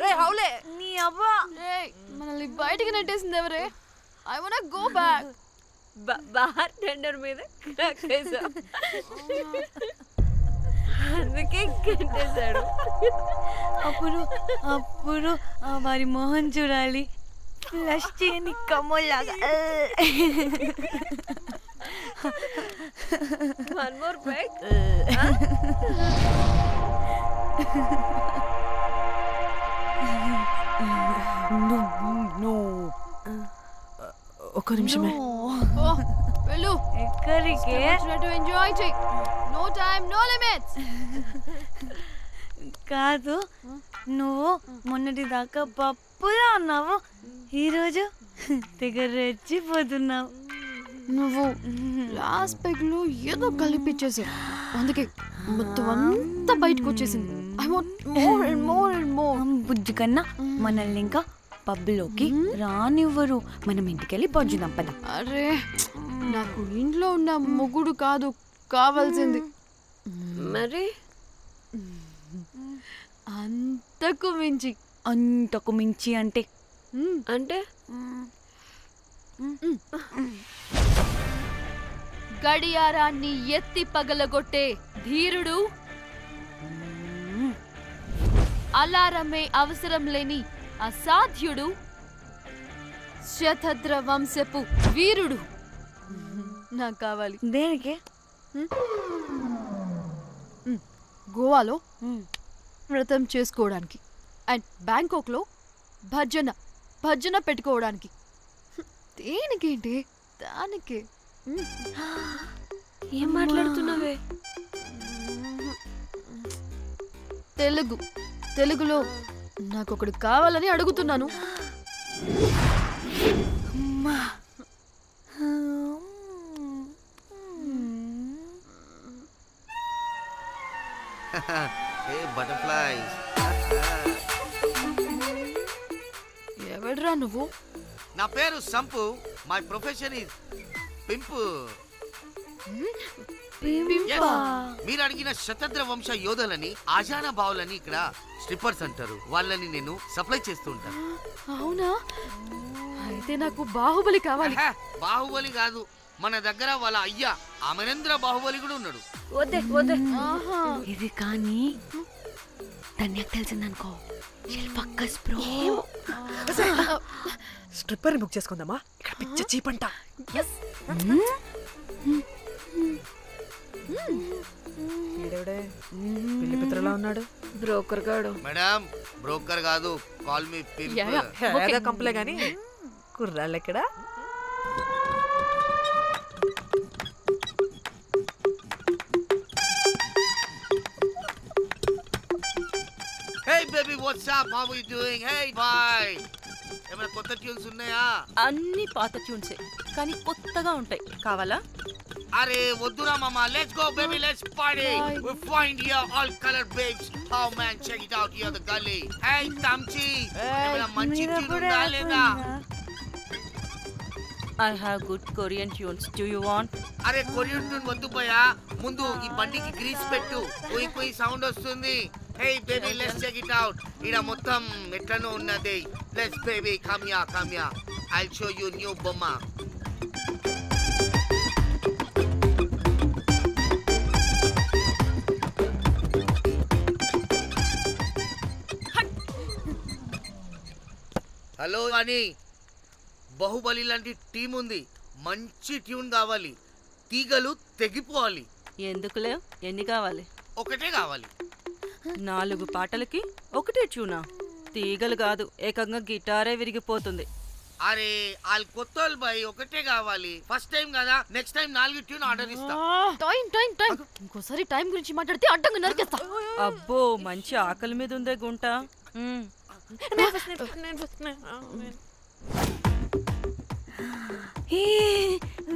రే హౌలే నీ అవ్వా మనల్ని బయటికి నెట్టేసింది ఎవరే? I want go back. Bar tender మీద కక్కేసా అందుకే కట్టేశాడు. అప్పుడు అప్పుడు వారి మొహం చూడాలి, ఫ్లష్ చేయని కమ్మోలాగా. One more back. ఒక్క నిమిషమే. వెళ్ళు. ఎక్కడికే? ఎంజాయ్ చెయ్. No time no limits. కాదు, నువ్వు మొన్నటి దాకా పప్పులా ఉన్నావు, ఈరోజు తెగ రెచ్చిపోతున్నావు. నువ్వు లాస్ట్ పెగ్ లో ఏదో కలిపిచ్చేసావు, అందుకే మొత్తం అంతా బయటకు వచ్చేసింది. I want more and more and more. బుజ్జి కన్నా మనల్ని ఇంకా పబ్లోకి రానివ్వరు. మనం ఇంటికెళ్ళి పడుచుదాం పద. అరే నాకు ఇంట్లో ఉన్న మొగుడు కాదు కావాల్సింది. మరి అంతకు మించి. అంతకు మించి అంటే అంటే గడియారాన్ని ఎత్తి పగలగొట్టే ధీరుడు, అలారమే అవసరం లేని అసాధ్యుడు, శతద్ర వంశపు వీరుడు నాకు కావాలి. దేనికి? గోవాలో వ్రతం చేసుకోవడానికి అండ్ బ్యాంకాక్లో భజన పెట్టుకోవడానికి. దేనికేంటి? దానికి. ఏం మాట్లాడుతున్నావే? తెలుగులో నాకొకడు కావాలని అడుగుతున్నాను. Hey butterflies. ఎవడ్రా నువ్వు? నా పేరు Sampu. My profession is pimp. మీరు అడిగిన శతద్ర వంశ యోధులని, ఆజానా బావులని ఇక్కడ స్ట్రిప్పర్స్ అంటారు. వాళ్ళని నేను సప్లై చేస్తూ ఉంటాను. అవునా? అయితే నాకు బాహుబలి కావాలి. బాహుబలి కాదు, మన దగ్గర వాళ్ళ అయ్యా అమరేంద్ర బాహుబలి కూడా ఉన్నాడు. వద్దే వద్దే. ఇది కానీ ధన్యకు తెలిసిందనుకో, స్ట్రిప్పర్ బుక్ చేసుకుందామా? ఇక్కడ పిచ్చ చీపంట. పిల్లి పిత్రలా ఉన్నాడు. బ్రోకర్ గాడు. మేడం బ్రోకర్ కాదు, కాల్ మీ పింప్. కంపలే గాని కుర్రాళ్ళు ఎక్కడ? Hey baby, what's up? How are you doing? Hey bye. ఏమైనా కొత్త ట్యూన్స్ ఉన్నాయా? అన్ని పాత ట్యూన్సే కానీ కొత్తగా ఉంటాయి. కావాలా? అరే వద్దురా మామా. Let's go baby, let's party. We find here all color babes. Oh man, check it out here the gully. Hey Tamchi, ఏమైనా మంచి ట్యూన్ ఉందా లేదా? I have good Korean tunes. Do you want? అరే కొరియన్ ట్యూన్ వద్దు పోయా, ముందు ఈ బండికి గ్రీస్ పెట్టు. కొయి కొయి సౌండ్ వస్తుంది. Hey baby, let's check it out. ఇడ మొత్తం ఎట్లనో ఉన్నది. Let's baby, come here. I'll show you new బొమ్మ. హలో అని బాహుబలి లాంటి టీం ఉంది. మంచి ట్యూన్ కావాలి, తీగలు తెగిపోవాలి. ఎందుకులే, ఎన్ని కావాలి? ఒకటే కావాలి. 4 పాటలకి ఒకటే ట్యూనా? తీగలు కాదు, ఏకంగా గిటారే విరిగిపోతుంది. అరే వాళ్ళు కొత్త వాళ్ళు బాయ్, ఒకటే కావాలి. ఫస్ట్ టైం కదా, నెక్స్ట్ టైం 4 ట్యూన్ ఆర్డర్ ఇస్తా. టైం ఇంకోసారి టైం గురించి మాట్లాడితే అడ్డంగా నరికేస్తా. అబ్బో మంచి ఆకలి మీద ఉందే గుంట.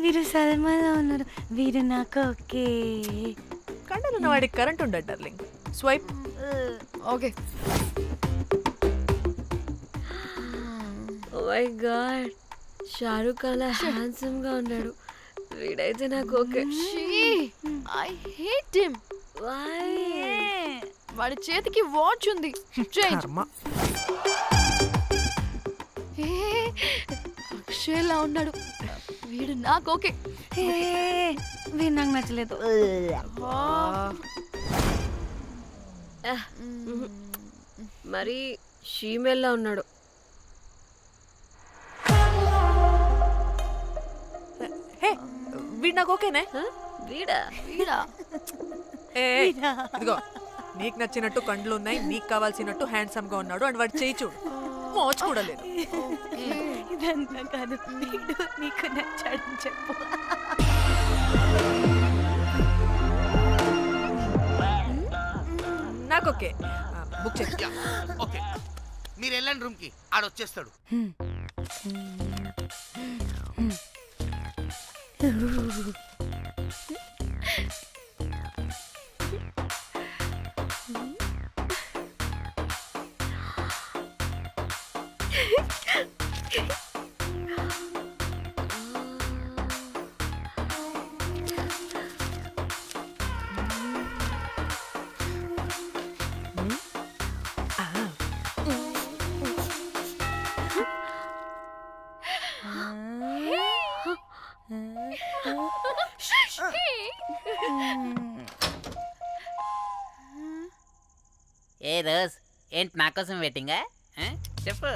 వీరు సల్మాలో ఉన్నారు, వీరు నాకు ఓకే. కండలు ఉన్న వాడికి కరెంట్ ఉండదు darling. Swipe. Okay. Oh my god, Shahrukh అలా హ్యాండ్సమ్ గా ఉన్నాడు. వీడైతే నాకు okay. I hate him. Why? వాడి చేతికి వాచ్ ఉంది. చేంజ్. కర్మ. ఏ, అక్షయ్లా ఉన్నాడు వీడు. నాకు ఓకే. వీడు నాకు నచ్చలేదు. మరి షీమేల్లా ఉన్నాడు. హే వీడు నాకు ఓకేనే. హ? వీడా? వీడా? ఏ ఇదిగో నీకు నచ్చినట్టు కండ్లు ఉన్నాయి, నీకు కావాల్సినట్టు హ్యాండ్సమ్ గా ఉన్నాడు అండ్ వాడు చేయి చూడు, మోచు కూడా లేదు. ఇదంతా కాదు, వీడు నీకు నచ్చాడని చెప్పు. నాకు ఓకే. బుక్ చేసి ఓకే మీరు వెళ్ళండి రూమ్ కి, ఆడొచ్చేస్తాడు. ఏ రోజ్, ఏంటి నా కోసం వెయిటింగా? చెప్పు,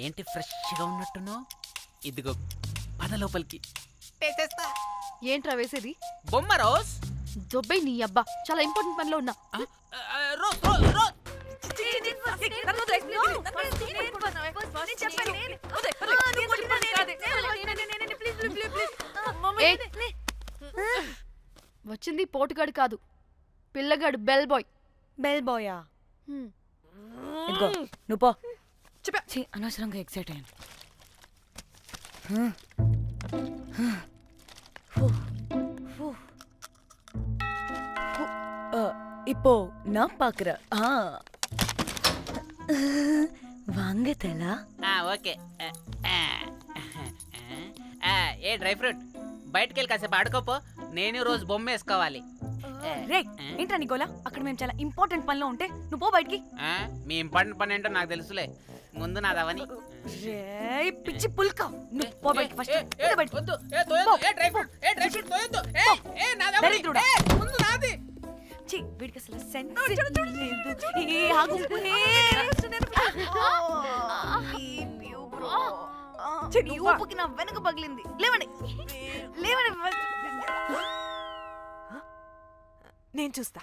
ఏంటి ఫ్రెష్గా ఉన్నట్టున్నావు? ఇదిగో పద లోపలికి తెచ్చేస్తా. ఏంట్రా వేసేది? బొమ్మ రోజ్. దొబ్బై నీ అబ్బా, చాలా ఇంపార్టెంట్ పనిలో ఉన్నా. Rose rose rose. ఏ, వచ్చింది పోటుగాడు కాదు, పిల్లగాడు బెల్ బాయ్. బెల్ బాయా? ఇదిగో నువ్వు పో. ఛీ, అనవసరంగా ఎక్సైట్ అయ్యాను. இப்போ நான் பாக்குறேன். வாங்க தலா. ఓకే. ఏ డ్రై ఫ్రూట్, బయటకు వెళ్ళి కాసేపు ఆడుకోపో, నేను రోజు బొమ్మ వేసుకోవాలి. రే ఏంట్రా నీ గోలా? అక్కడ మేము చాలా ఇంపార్టెంట్ పనిలో ఉంటే నువ్వు పో బయటికి. మీ ఇంపార్టెంట్ పని ఏంటో నాకు తెలుసులే, ముందు నాదవని. రే పిచ్చి పుల్క, నువ్వు పో బయటికి ఫస్ట్. వద్దు, ఏ తోయొద్దు, ఏ డ్రై ఫ్రూట్, ఏ డ్రై ఫ్రూట్ తోయొద్దు. ఏ నాదవని, దరిద్రుడా. ముందు నాది. ఛీ, వీడికి అసలు సెన్స్ లేదు. ఏ ఆగు. నీ ఊపుకి నా వెనక పగిలింది. లేవండి లేవండి. నేను చూస్తా.